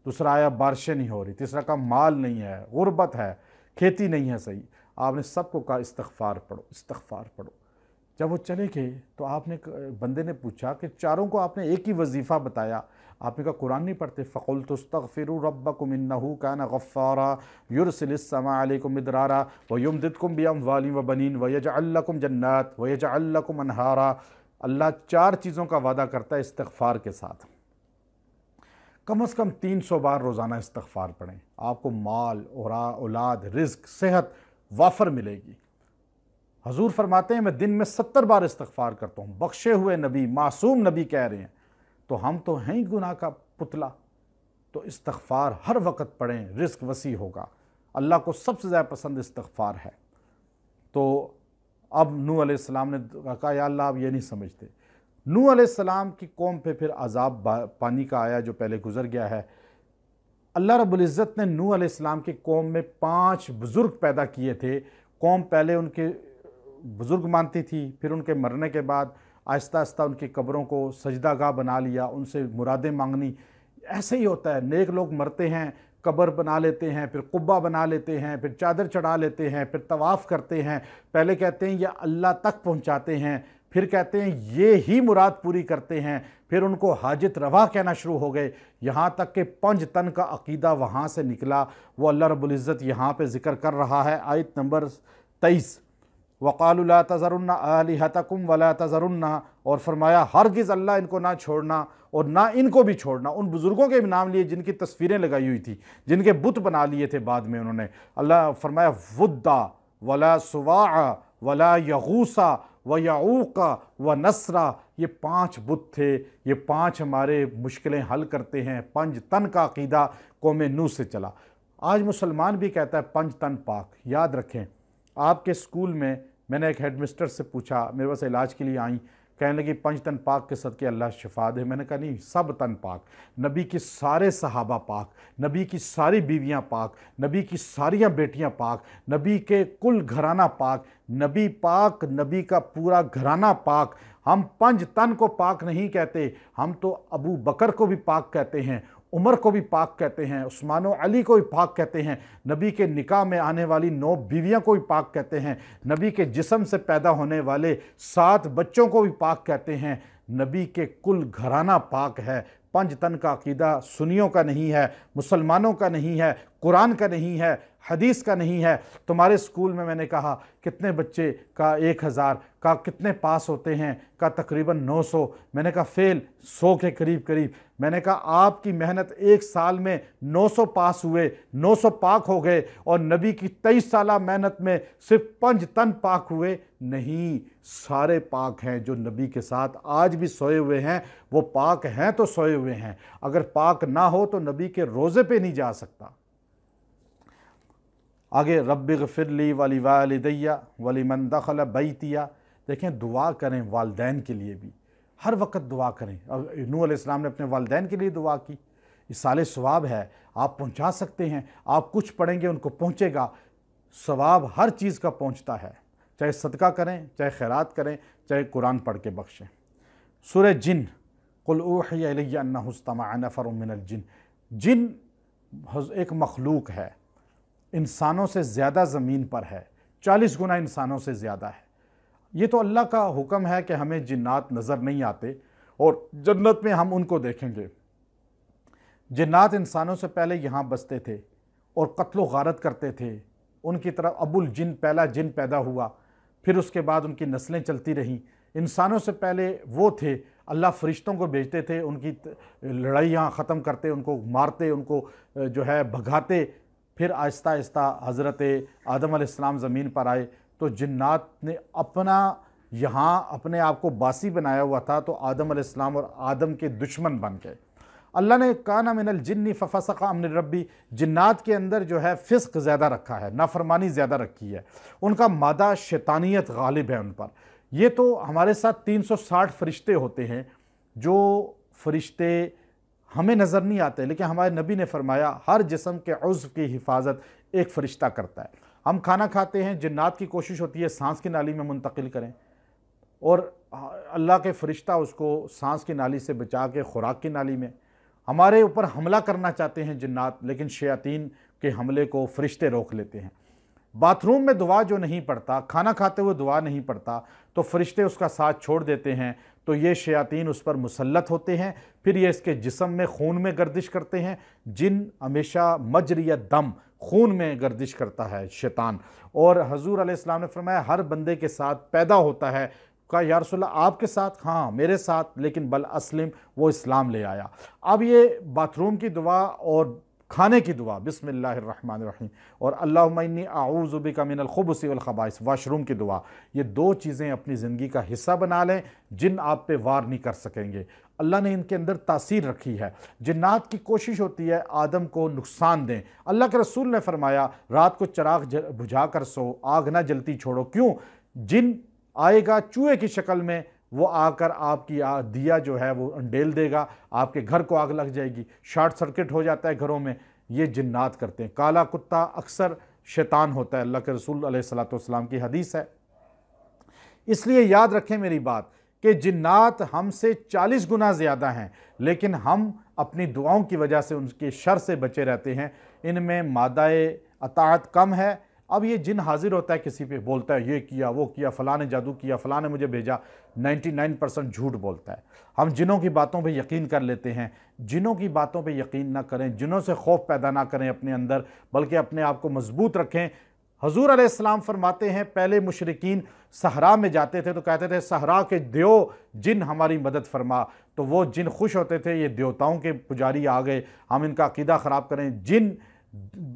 दूसरा आया, बारिशें नहीं हो रही। तीसरा का माल नहीं है, गुर्बत है, खेती नहीं है सही। आपने सबको कहा इस्तग़फ़ार पढ़ो, इस्तग़फ़ार पढ़ो। जब वो चले गए तो आपने, बंदे ने पूछा कि चारों को आपने एक ही वजीफ़ा बताया, आपने कहा कुरान नहीं पढ़ते? फ़क़ुल्तु अस्तग़फ़िरू रब्बकुम इन्नहु काना गफ़्फ़ारा युरसिलिस समा अलैकुम मिदरारा व युमदिदकुम बिअम्वालिन व बनीन व यजअल लकुम जन्नात व यजअल लकुम अनहारा। अल्लाह 4 चीज़ों का वादा करता है इस्तग़फ़ार के साथ। कम से कम 300 बार रोज़ाना इस्तग़फ़ार पढ़ें, आपको माल और औलाद, रिज़्क़, सेहत वाफर मिलेगी। हजूर फरमाते हैं मैं दिन में 70 बार इस्तग़फ़ार करता हूँ। बख्शे हुए नबी, मासूम नबी कह रहे हैं, तो हम तो हैं ही गुनाह का पुतला। तो इस्तिग़फ़ार हर वक्त पढ़ें, रिज़्क़ वसी होगा। अल्लाह को सबसे ज़्यादा पसंद इस्तिग़फ़ार है। तो अब नूह अलैहिस्सलाम ने कहा या अल्लाह आप ये नहीं समझते। नूह अलैहिस्सलाम की कौम पे फिर अज़ाब पानी का आया जो पहले गुजर गया है। अल्लाह रब्बुल इज़्ज़त ने नूह अलैहिस्सलाम की कौम में 5 बुज़ुर्ग पैदा किए थे। कौम पहले उनके बुज़ुर्ग मानती थी, फिर उनके मरने के बाद आहिस्ता आहिस्ता उनकी कब्रों को सजदागाह बना लिया, उनसे मुरादें मांगनी। ऐसे ही होता है, नेक लोग मरते हैं, कब्र बना लेते हैं, फिर कुब्बा बना लेते हैं, फिर चादर चढ़ा लेते हैं, फिर तवाफ़ करते हैं। पहले कहते हैं या अल्लाह तक पहुँचाते हैं, फिर कहते हैं ये ही मुराद पूरी करते हैं, फिर उनको हाजत रवा कहना शुरू हो गए। यहाँ तक कि पंज तन का अकीदा वहाँ से निकला। वो अल्लाह रब्बुल इज़्ज़त यहाँ पे ज़िक्र कर रहा है आयत नंबर 23, वक़ालू ला तज़रुन्ना आलिहतकुम वला तज़रुन्ना, और फरमाया हरगिज़ अल्लाह इनको ना छोड़ना और ना इनको भी छोड़ना। उन बुज़ुर्गों के भी नाम लिए जिनकी तस्वीरें लगाई हुई थी, जिनके बुत बना लिए थे बाद में उन्होंने। अल्लाह फरमाया वुद्दा वला सुवाआ वला यगूसा व यऊका व नसरा, ये 5 बुत थे, ये 5 हमारे मुश्किलें हल करते हैं। पंज तन का अकीदा कौम नूह से चला। आज मुसलमान भी कहता है पंज तन पाक। याद रखें, आपके स्कूल में मैंने एक हेडमिस्टर से पूछा, मेरे पास इलाज के लिए आई, कहने लगी पंज तन पाक के सदके अल्लाह शिफा दे। मैंने कहा नहीं, सब तन पाक। नबी की सारे सहाबा पाक, नबी की सारी बीवियां पाक, नबी की सारियां बेटियां पाक, नबी के कुल घराना पाक, नबी पाक, नबी का पूरा घराना पाक। हम पंज तन को पाक नहीं कहते, हम तो अबू बकर को भी पाक कहते हैं, उमर को भी पाक कहते हैं, उस्मान और अली को भी पाक कहते हैं, नबी के निकाह में आने वाली 9 बीवियों को भी पाक कहते हैं, नबी के जिस्म से पैदा होने वाले 7 बच्चों को भी पाक कहते हैं। नबी के कुल घराना पाक है। पंज तन का अकीदा सुन्नियों का नहीं है, मुसलमानों का नहीं है, कुरान का नहीं है, हदीस का नहीं है। तुम्हारे स्कूल में मैंने कहा कितने बच्चे का 1000 का कितने पास होते हैं, का तकरीबन 900। मैंने कहा फेल 100 के करीब करीब। मैंने कहा आपकी मेहनत 1 साल में 900 पास हुए, 900 पाक हो गए, और नबी की 23 साला मेहनत में सिर्फ 5 तन पाक हुए। नहीं, सारे पाक हैं। जो नबी के साथ आज भी सोए हुए हैं वो पाक हैं तो सोए हुए हैं। अगर पाक ना हो तो नबी के रोज़े पे नहीं जा सकता। आगे रब्बिग़फ़िरली वली वालिदैया वलिमन दख़ल बैतिया। देखें, दुआ करें वालदैन के लिए भी, हर वक्त दुआ करें। अब नूह अलैहिस्सलाम ने अपने वालदैन के लिए दुआ की। इसाले सवाब है, आप पहुंचा सकते हैं। आप कुछ पढ़ेंगे उनको पहुंचेगा। सवाब हर चीज़ का पहुंचता है, चाहे सदका करें, चाहे खैरात करें, चाहे कुरान पढ़ के बख्शें। सूरह जिन, कुल ऊहिया इलैया अन्नहु इस्तमअ नफ़रुम मिनल जिन। जिन एक मखलूक है, इंसानों से ज़्यादा ज़मीन पर है, 40 गुना इंसानों से ज़्यादा है। ये तो अल्लाह का हुक्म है कि हमें जिन्नात नज़र नहीं आते और जन्नत में हम उनको देखेंगे। जिन्नात इंसानों से पहले यहाँ बसते थे और कत्ल व गारत करते थे। उनकी तरफ अबुल जिन, पहला जिन पैदा हुआ, फिर उसके बाद उनकी नस्लें चलती रहीं। इंसानों से पहले वो थे, अल्लाह फरिश्तों को भेजते थे, उनकी लड़ाइयाँ ख़त्म करते, उनको मारते, उनको जो है भगाते। फिर आहिस्ता आहिस्ता हज़रत आदम अलैहिस्सलाम ज़मीन पर आए तो जिन्नात ने अपना यहाँ अपने आप को बासी बनाया हुआ था, तो आदम अलैहिस्सलाम और आदम के दुश्मन बन गए। अल्लाह ने काना मिनल जिन्नी फफसका अम्र रब्बी, जिन्नात के अंदर जो है फ़िस्क ज़्यादा रखा है, नाफरमानी ज़्यादा रखी है, उनका मादा शैतानियत गालिब है उन पर। ये तो हमारे साथ 360 फरिश्ते होते हैं, जो फरिश्ते हमें नज़र नहीं आते, लेकिन हमारे नबी ने फरमाया हर जिस्म के उज़्व की हिफाजत एक फ़रिश्ता करता है। हम खाना खाते हैं, जिन्नात की कोशिश होती है सांस की नाली में मुंतकिल करें, और अल्लाह के फ़रिश्ता उसको सांस की नाली से बचा के खुराक की नाली में। हमारे ऊपर हमला करना चाहते हैं जिन्नात, लेकिन शयातीन के हमले को फ़रिश्ते रोक लेते हैं। बाथरूम में दुआ जो नहीं पढ़ता, खाना खाते हुए दुआ नहीं पढ़ता, तो फ़रिश्ते उसका साथ छोड़ देते हैं, तो ये शयातीन उस पर मुसल्लत होते हैं। फिर ये इसके जिस्म में खून में गर्दिश करते हैं। जिन हमेशा मजरिया दम, खून में गर्दिश करता है शैतान। और हजूर अलैहिस्सलाम ने फरमाया हर बंदे के साथ पैदा होता है। कहा या रसूलल्लाह आपके साथ? हाँ मेरे साथ, लेकिन बल अस्लिम, वो इस्लाम ले आया। अब ये बाथरूम की दुआ और खाने की दुआ बिस्मिल्लाहिर्रहमानिर्रहीम, और अल्लाहुम्मा इन्नी आऊज़ु बिका मिनल खुबुसि वल खबाइस, वॉशरूम की दुआ। ये दो चीज़ें अपनी ज़िंदगी का हिस्सा बना लें, जिन आप पे वार नहीं कर सकेंगे। अल्लाह ने इनके अंदर तासीर रखी है। जिन्नात की कोशिश होती है आदम को नुकसान दें। अल्लाह के रसूल ने फरमाया रात को चिराग बुझा कर सो, आग ना जलती छोड़ो। क्यों? जिन आएगा चूहे की शक्ल में, वो आकर आपकी दिया जो है वो अंडेल देगा, आपके घर को आग लग जाएगी, शॉर्ट सर्किट हो जाता है घरों में। ये जिन्नात करते हैं। काला कुत्ता अक्सर शैतान होता है, अल्लाह के रसूल अलैहिस्सलातु वस्सलाम की हदीस है। इसलिए याद रखें मेरी बात कि जिन्नात हमसे 40 गुना ज़्यादा हैं, लेकिन हम अपनी दुआओं की वजह से उनके शर से बचे रहते हैं। इनमें मादाए अताअत कम है। अब ये जिन हाजिर होता है किसी पे, बोलता है ये किया वो किया, फ़लाँ ने जादू किया, फ़लाँ ने मुझे भेजा, 99% झूठ बोलता है। हम जिनों की बातों पे यकीन कर लेते हैं। जिनों की बातों पे यकीन ना करें, जिनों से खौफ पैदा ना करें अपने अंदर, बल्कि अपने आप को मजबूत रखें। हजूर अलैहिस्सलाम फरमाते हैं पहले मुशरिकीन सहरा में जाते थे तो कहते थे सहरा के देव जिन हमारी मदद फरमा, तो वो जिन खुश होते थे ये देवताओं के पुजारी आ गए, हम इनका अकीदा ख़राब करें। जिन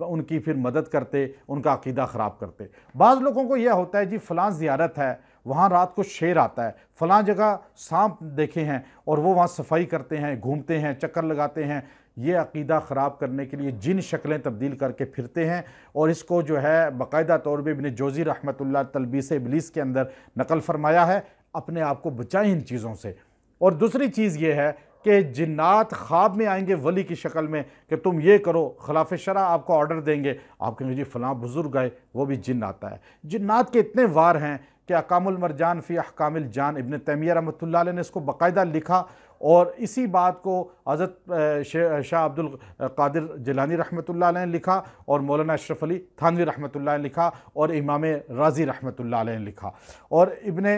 उनकी फिर मदद करते, उनका अकीदा ख़राब करते। बाज़ लोगों को यह होता है जी फ़लाँ ज़ियारत है, वहाँ रात को शेर आता है, फ़लाँ जगह सांप देखे हैं और वो वहाँ सफाई करते हैं, घूमते हैं, चक्कर लगाते हैं। ये अकीदा ख़राब करने के लिए जिन शक्लें तब्दील करके फिरते हैं, और इसको जो है बाकायदा तौर पर इब्न जोज़ी रहमतुल्लाह तलबीस इब्लीस के अंदर नकल फरमाया है। अपने आप को बचाएं इन चीज़ों से। और दूसरी चीज़ ये है कि जिन्नात ख्वाब में आएंगे वली की शक्ल में कि तुम ये करो, खिलाफ शरा आपको ऑर्डर देंगे, आप कहेंगे जी फ़लाँ बुज़ुर्ग आए, वो भी जिन्न आता है। जिन्नात के इतने वार हैं कि अकामुल मरजान फ़ी अहकामिल जान इब्न तैमिया रहमतुल्लाह अलैह ने इसको बाकायदा लिखा, और इसी बात को हज़रत शाह अब्दुल कादिर जिलानी रहमतुल्लाह अलैह ने लिखा, और मौलाना अशरफ अली थानवी रहमतुल्लाह ने लिखा, और इमाम राज़ी रहमतुल्लाह अलैह ने लिखा, और इब्न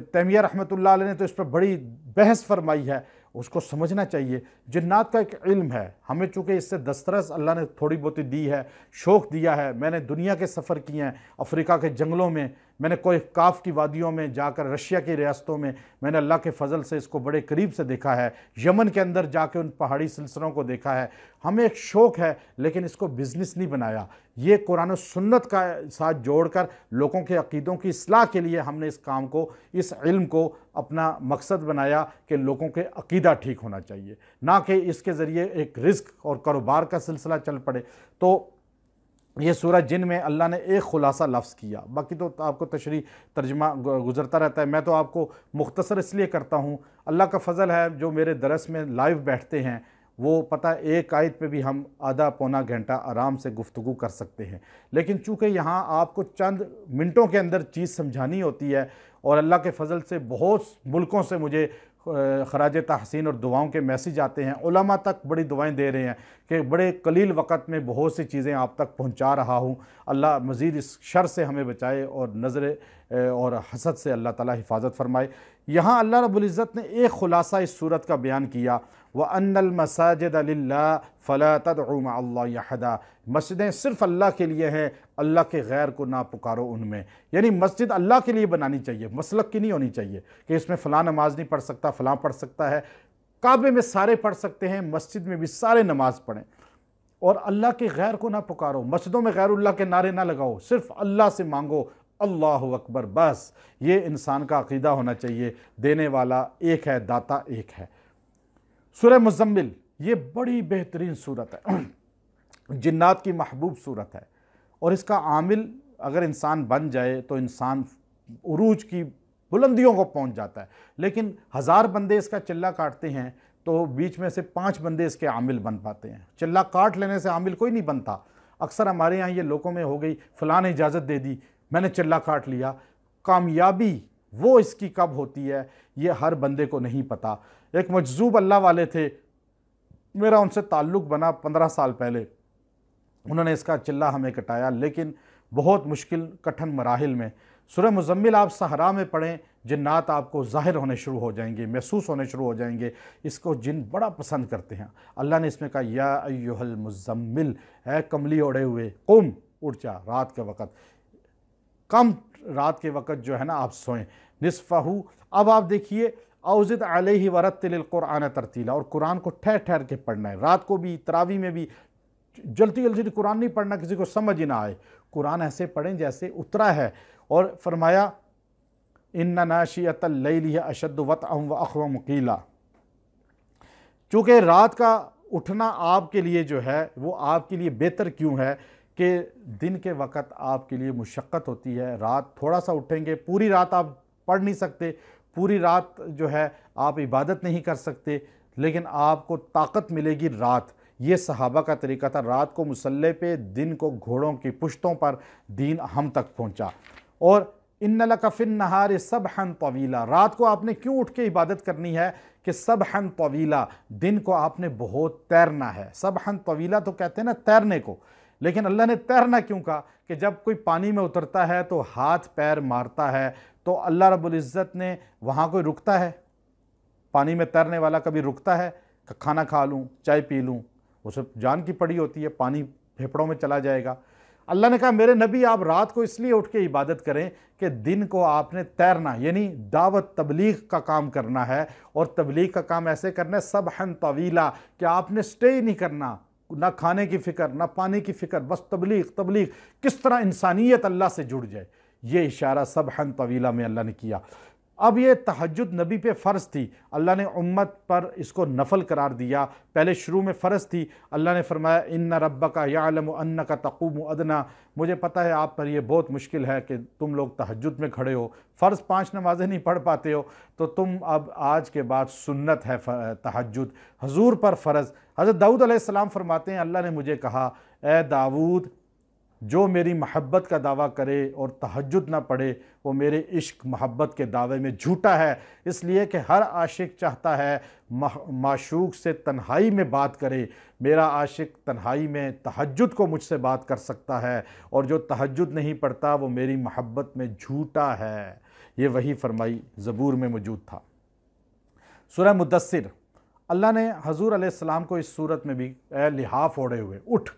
तैमिया रहमतुल्लाह अलैह ने तो इस पर बड़ी बहस फरमाई है। उसको समझना चाहिए। जिन्नात का एक इल्म है, हमें चूँकि इससे दस्तरस अल्लाह ने थोड़ी बहुत दी है, शौक़ दिया है। मैंने दुनिया के सफ़र किए हैं, अफ्रीका के जंगलों में, मैंने कोई काफ की वादियों में जाकर, रशिया की रियासतों में मैंने अल्लाह के फ़ज़ल से इसको बड़े करीब से देखा है, यमन के अंदर जाके उन पहाड़ी सिलसिलों को देखा है। हमें एक शौक़ है, लेकिन इसको बिज़नेस नहीं बनाया। ये कुरान और सुन्नत का साथ जोड़कर लोगों के अक़ीदों की इस्लाह के लिए हमने इस काम को, इस इल्म को अपना मकसद बनाया कि लोगों के अक़ीदा ठीक होना चाहिए, ना कि इसके ज़रिए एक रिज़्क और कारोबार का सिलसिला चल पड़े। तो ये सूरह जिन में अल्लाह ने एक ख़ुलासा लफ्ज़ किया, बाकी तो आपको तशरीह तर्जमा गुज़रता रहता है। मैं तो आपको मुख्तसर इसलिए करता हूँ, अल्लाह का फ़ज़ल है जो मेरे दरस में लाइव बैठते हैं, वो पता है एक आयत पे भी हम आधा पौना घंटा आराम से गुफ्तगू कर सकते हैं। लेकिन चूँकि यहाँ आपको चंद मिनटों के अंदर चीज़ समझानी होती है, और अल्लाह के फ़ज़ल से बहुत मुल्कों से मुझे ख़राज तहसीन और दुआओं के मैसेज आते हैं, उलमा तक बड़ी दुआएं दे रहे हैं कि बड़े कलील वक़्त में बहुत सी चीज़ें आप तक पहुंचा रहा हूं। अल्लाह मज़ीद इस शर से हमें बचाए और नज़र और हसद से अल्लाह ताला हिफाजत फरमाए। यहाँ अल्लाह रब्बुल इज़्ज़त ने एक ख़ुलासा इस सूरत का बयान किया, व अन्नल मसाजिद लिल्लाह फ़ला तदउ मअल्लाहि अहदा, मस्जिदें सिर्फ़ अल्लाह के लिए हैं, अल्लाह के गैर को ना पुकारो उनमें। यानी मस्जिद अल्लाह के लिए बनानी चाहिए, मसलक की नहीं होनी चाहिए कि इसमें फ़लाँ नमाज नहीं पढ़ सकता, फ़लाँ पढ़ सकता है। काबे में सारे पढ़ सकते हैं, मस्जिद में भी सारे नमाज पढ़ें, और अल्लाह के गैर को ना पुकारो। मस्जिदों में गैरुल्लाह के नारे ना लगाओ, सिर्फ़ अल्लाह से मांगो, अल्लाहु अकबर, बस। ये इंसान का अक़ीदा होना चाहिए, देने वाला एक है, दाता एक है। सूरह मुज़म्मिल ये बड़ी बेहतरीन सूरत है, जिन्नात की महबूब सूरत है, और इसका आमिल अगर इंसान बन जाए तो इंसान उरूज की बुलंदियों को पहुंच जाता है। लेकिन 1000 बंदे इसका चिल्ला काटते हैं तो बीच में से 5 बंदे इसके आमिल बन पाते हैं। चिल्ला काट लेने से आमिल कोई नहीं बनता। अक्सर हमारे यहाँ ये लोगों में हो गई, फ़लाँ ने इजाज़त दे दी, मैंने चिल्ला काट लिया। कामयाबी वो इसकी कब होती है ये हर बंदे को नहीं पता। एक मजजूब अल्लाह वाले थे, मेरा उनसे ताल्लुक़ बना 15 साल पहले। उन्होंने इसका चिल्ला हमें कटाया, लेकिन बहुत मुश्किल कठिन मराहिल में। सूरह मुज़म्मिल आप सहरा में पढ़ें, जिन्नात आपको ज़ाहिर होने शुरू हो जाएंगे, महसूस होने शुरू हो जाएंगे। इसको जिन बड़ा पसंद करते हैं। अल्लाह ने इसमें कहा या अय्युहल मुज़म्मिल, है कमली ओढ़े हुए, कुम, उठ जा, रात के वक़्त, कम रात के वक़्त जो है ना आप सोएं, निस्फ़हू। अब आप देखिए, औज़िद अलैहि वरत्तिलिल क़ुरआन तरतीला, और कुरान को ठहर ठहर के पढ़ना है, रात को भी, तरावी में भी। जल्दी जल्दी कुरान नहीं पढ़ना, किसी को समझ ही ना आए, कुरान ऐसे पढ़ें जैसे उतरा है। और फरमाया इन्ना नाशियतल लैली अशद्दु वतअन व अक़वम क़ीला, चूँकि रात का उठना आपके लिए जो है वो आपके लिए बेहतर क्यों है कि दिन के वक़्त आपके लिए मुशक्क़त होती है, रात थोड़ा सा उठेंगे, पूरी रात आप पढ़ नहीं सकते, पूरी रात जो है आप इबादत नहीं कर सकते, लेकिन आपको ताकत मिलेगी रात। ये सहाबा का तरीका था, रात को मुसल्ले पे, दिन को घोड़ों की पुश्तों पर दीन हम तक पहुँचा। और इन्ना लका फिन नहार सबहन तवीला, रात को आपने क्यों उठ के इबादत करनी है कि सबहन तवीला, दिन को आपने बहुत तैरना है। सबहन तवीला तो कहते हैं ना तैरने को, लेकिन अल्लाह ने तैरना क्यों कहा कि जब कोई पानी में उतरता है तो हाथ पैर मारता है, तो अल्लाह रब्बुल इज़्ज़त ने वहाँ कोई रुकता है? पानी में तैरने वाला कभी रुकता है? खाना खा लूँ, चाय पी लूँ, उसे जान की पड़ी होती है, पानी फेफड़ों में चला जाएगा। अल्लाह ने कहा मेरे नबी आप रात को इसलिए उठ के इबादत करें कि दिन को आपने तैरना, यानी दावत तबलीग का काम करना है। और तबलीग का काम ऐसे करना है सबहन तवीला, कि आपने स्टे ही नहीं करना, ना खाने की फ़िक्र ना पानी की फ़िक्र, बस तबलीग तबलीग, किस तरह इंसानियत अल्लाह से जुड़ जाए। ये इशारा सबहन तवीला में अल्लाह ने किया। अब ये तहज्जुद नबी पे फ़र्ज़ थी, अल्लाह ने उम्मत पर इसको नफल करार दिया। पहले शुरू में फ़र्ज़ थी, अल्लाह ने फरमाया इन्ना रब्बका यअलमु अन्नका तक़ूमु अदना, मुझे पता है आप पर यह बहुत मुश्किल है कि तुम लोग तहज्जुद में खड़े हो, फ़र्ज़ 5 नमाज़ें नहीं पढ़ पाते हो, तो तुम अब आज के बाद सुन्नत है तहज्जुद, हुज़ूर पर फ़र्ज़। हज़रत दाऊद अलैहिस्सलाम फरमाते हैं अल्लाह ने मुझे कहा ए दाऊद, जो मेरी महब्बत का दावा करे और तहज्जुद ना पढ़े वो मेरे इश्क मोहब्बत के दावे में झूठा है। इसलिए कि हर आशिक चाहता है माशूक से तन्हाई में बात करे, मेरा आशिक तन्हाई में तहज्जुद को मुझसे बात कर सकता है, और जो तहज्जुद नहीं पढ़ता वो मेरी महब्बत में झूठा है। ये वही फरमाई ज़बूर में मौजूद था। सूरह मुद्दस्सिर, अल्लाह ने हज़ूर अलैहिस्सलाम को इस सूरत में भी ए लिहाफ ओढ़े हुए उठ,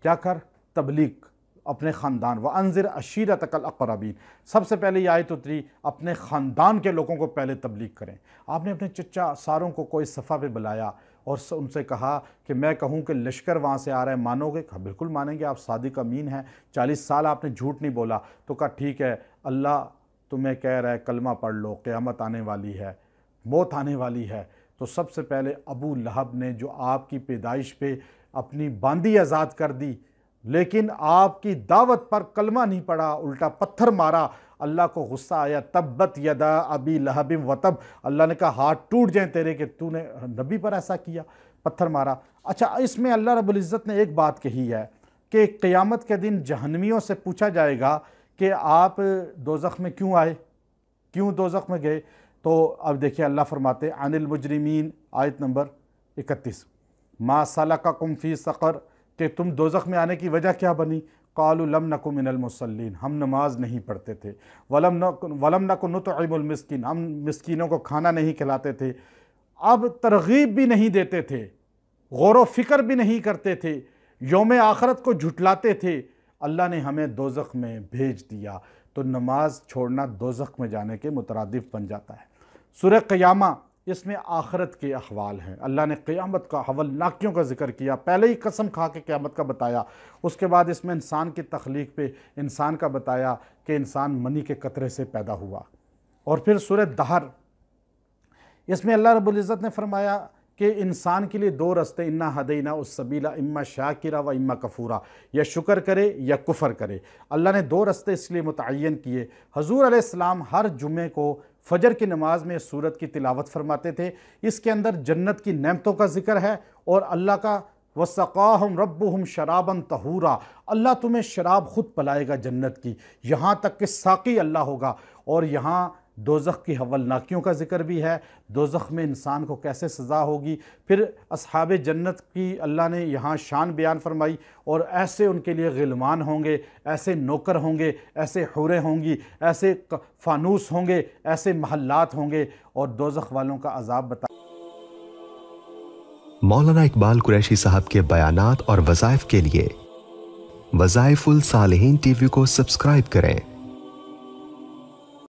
क्या कर, तबलीग अपने ख़ानदान, व अंज़िर अशीरतकल अक़रबीन, सबसे पहले ये आयत उतरी अपने ख़ानदान के लोगों को पहले तबलीग करें। आपने अपने चचा सारों को कोई सफ़ा पे बुलाया और उनसे कहा कि मैं कहूँ कि लश्कर वहाँ से आ रहा है, मानोगे? कहा बिल्कुल मानेंगे, आप सादिक अमीन हैं, 40 साल आपने झूठ नहीं बोला। तो कहा ठीक है, अल्लाह तुम्हें कह रहा है कलमा पढ़ लो, क़यामत आने वाली है, मौत आने वाली है। तो सबसे पहले अबू लहब ने, जो आपकी पैदाइश पे अपनी बांदी आज़ाद कर दी, लेकिन आपकी दावत पर कलमा नहीं पड़ा, उल्टा पत्थर मारा, अल्लाह को गुस्सा आया। तब्बत यदा अबी लहबिम वतब, अल्लाह ने कहा हाथ टूट जाएं तेरे कि तूने नबी पर ऐसा किया, पत्थर मारा। अच्छा, इसमें अल्लाह रब्बुल इज़्ज़त ने एक बात कही है कि क़यामत के दिन जहन्नमियों से पूछा जाएगा कि आप दोज़ख में क्यों आए, क्यों दोज़ख में गए? तो अब देखिए अल्लाह फरमाते अनिल मुजरिमीन, आयत नंबर 31, मा सलककुम फ़ी सक़र, कि तुम दोज़ख में आने की वजह क्या बनी? क़ालू लम नकु मिनल मुसल्लीन, हम नमाज नहीं पढ़ते थे, वलम नकु नुतइमुल मिस्कीन, हम मिस्कीनों को खाना नहीं खिलाते थे। अब तरगीब भी नहीं देते थे, गौर व फिक्र भी नहीं करते थे, यौम आखरत को झुटलाते थे, अल्लाह ने हमें दोज़ख में भेज दिया। तो नमाज छोड़ना दोज़ख में जाने के मुतरादिफ बन जाता है। सूरह क़यामा, इसमें आखरत के अहवाल हैं। अल्लाह ने क़यामत का हवलनाकियों का जिक्र किया, पहले ही कसम खा के क़यामत का बताया, उसके बाद इसमें इंसान की तख्लीक पे इंसान का बताया कि इंसान मनी के कतरे से पैदा हुआ। और फिर सूरह दहर, इसमें अल्लाह रब्बुल इज़्ज़त ने फरमाया कि इंसान के लिए 2 रास्ते, इन्ना हदैना उस सबीला इम्मा शाकिरा व इम्मा कफूरा, या शुक्र करे या कुफ़र करे। अल्लाह ने 2 रास्ते इसलिए मुतअय्यन किए। हज़ूर अलैहिस्सलाम हर जुमे को फ़जर की नमाज में सूरत की तिलावत फरमाते थे। इसके अंदर जन्नत की नेमतों का जिक्र है और अल्लाह का वसक़ाहुम रब्बुहुम शराबन तहूरा, अल्लाह तुम्हें शराब ख़ुद पिलाएगा जन्नत की, यहाँ तक कि साक़ी अल्लाह होगा। और यहाँ दोज़ख की हवलनाकियों का जिक्र भी है, दोज़ख में इंसान को कैसे सज़ा होगी। फिर अस्हाबे जन्नत की अल्लाह ने यहाँ शान बयान फरमाई, और ऐसे उनके लिए गिलमान होंगे, ऐसे नौकर होंगे, ऐसे हुरें होंगी, ऐसे फ़ानूस होंगे, ऐसे महल्लात होंगे, और दोज़ख वालों का अज़ाब बता। मौलाना इकबाल कुरैशी साहब के बयानात और वज़ाइफ के लिए वज़ाइफुल सालिहीन टीवी को सब्सक्राइब करें।